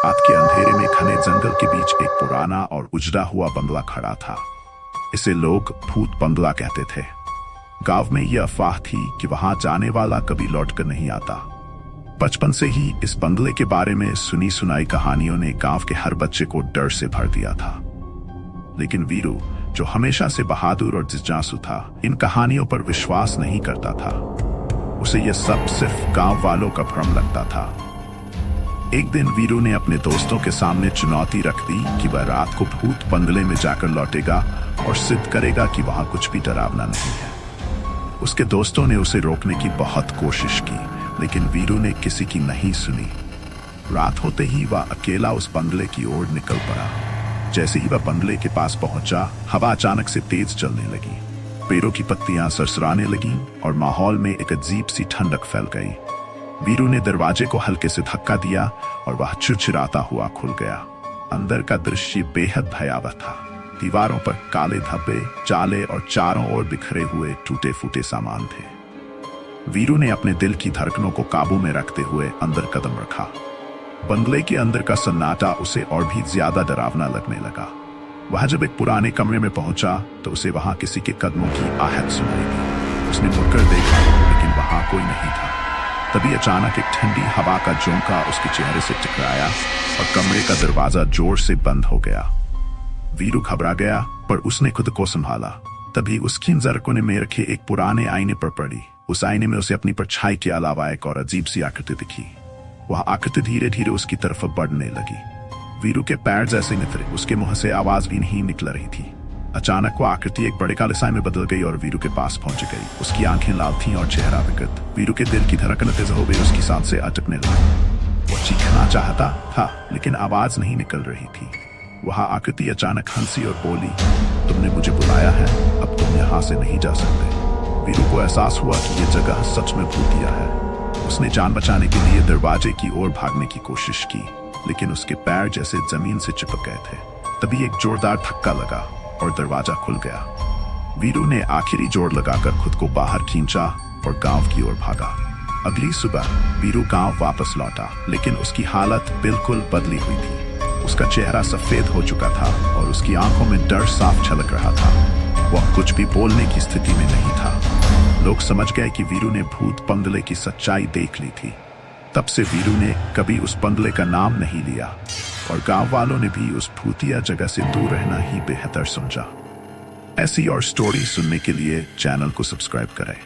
रात के अंधेरे में घने जंगल के बीच एक पुराना और उजड़ा हुआ बंगला खड़ा था। इसे लोग भूत बंगला कहते थे। गांव में यह अफवाह थी कि वहां जाने वाला कभी लौटकर नहीं आता। बचपन से ही इस बंगले के बारे में सुनी सुनाई कहानियों ने गांव के हर बच्चे को डर से भर दिया था। लेकिन वीरू, जो हमेशा से बहादुर और जिज्ञासु था, इन कहानियों पर विश्वास नहीं करता था। उसे यह सब सिर्फ गांव वालों का भ्रम लगता था। एक दिन वीरू ने अपने दोस्तों के सामने चुनौती रख दी कि वह रात को भूत बंगले में जाकर लौटेगा और सिद्ध करेगा कि वहां कुछ भी डरावना नहीं है। उसके दोस्तों ने उसे रोकने की बहुत कोशिश की, लेकिन वीरू ने किसी की नहीं सुनी। रात होते ही वह अकेला उस बंगले की ओर निकल पड़ा। जैसे ही वह बंगले के पास पहुंचा, हवा अचानक से तेज चलने लगी। पेड़ों की पत्तियां सरसराने लगीं और माहौल में एक अजीब सी ठंडक फैल गई। वीरू ने दरवाजे को हल्के से धक्का दिया और वह चिड़चिड़ाता हुआ खुल गया। अंदर का दृश्य बेहद भयावह था। दीवारों पर काले धब्बे, जाले और चारों ओर बिखरे हुए टूटे फूटे सामान थे। वीरू ने अपने दिल की धड़कनों को काबू में रखते हुए अंदर कदम रखा। बंगले के अंदर का सन्नाटा उसे और भी ज्यादा डरावना लगने लगा। वह जब एक पुराने कमरे में पहुंचा तो उसे वहां किसी के कदमों की आहट सुनाई दी। उसने मुड़कर देखा, लेकिन वहां कोई नहीं था। तभी अचानक एक ठंडी हवा का झोंका उसके चेहरे से टकराया और कमरे का दरवाजा जोर से बंद हो गया। वीरू घबरा गया, पर उसने खुद को संभाला। तभी उसकी नजर कोने में रखे एक पुराने आईने पर पड़ी। उस आईने में उसे अपनी परछाई के अलावा एक और अजीब सी आकृति दिखी। वह आकृति धीरे धीरे उसकी तरफ बढ़ने लगी। वीरू के पैर जैसे नितरे, उसके मुंह से आवाज भी नहीं निकल रही थी। अचानक वो आकृति एक बड़े काले साए में बदल गई और वीरू के पास पहुंच गई। उसकी आंखें लाल थीं और चेहरा विकृत। वीरू के दिल की धड़कन तेज हो गई, उसकी सांसें अटकने लगी। वो चीखना चाहता था, लेकिन आवाज नहीं निकल रही थी। वह आकृति अचानक हंसी और बोली, तुमने मुझे बुलाया है, अब तुम यहाँ से नहीं जा सकते। वीरू को एहसास हुआ कि यह जगह सच में भूतिया है। उसने जान बचाने के लिए दरवाजे की ओर भागने की कोशिश की, लेकिन उसके पैर जैसे जमीन से चिपक गए थे। तभी एक जोरदार धक्का लगा और दरवाजा खुल गया। वीरू ने आखिरी जोर लगाकर खुद को बाहर खींचा और गांव की ओर भागा। अगली सुबह वीरू गांव वापस लौटा, लेकिन उसकी हालत बिल्कुल बदली हुई थी। उसका चेहरा सफेद हो चुका था और उसकी आंखों में डर साफ झलक रहा था। वह कुछ भी बोलने की स्थिति में नहीं था। लोग समझ गए कि वीरू ने भूत बंगले की सच्चाई देख ली थी। तब से वीरू ने कभी उस बंगले का नाम नहीं लिया और गांव वालों ने भी उस भूतिया जगह से दूर रहना ही बेहतर समझा। ऐसी और स्टोरी सुनने के लिए चैनल को सब्सक्राइब करें।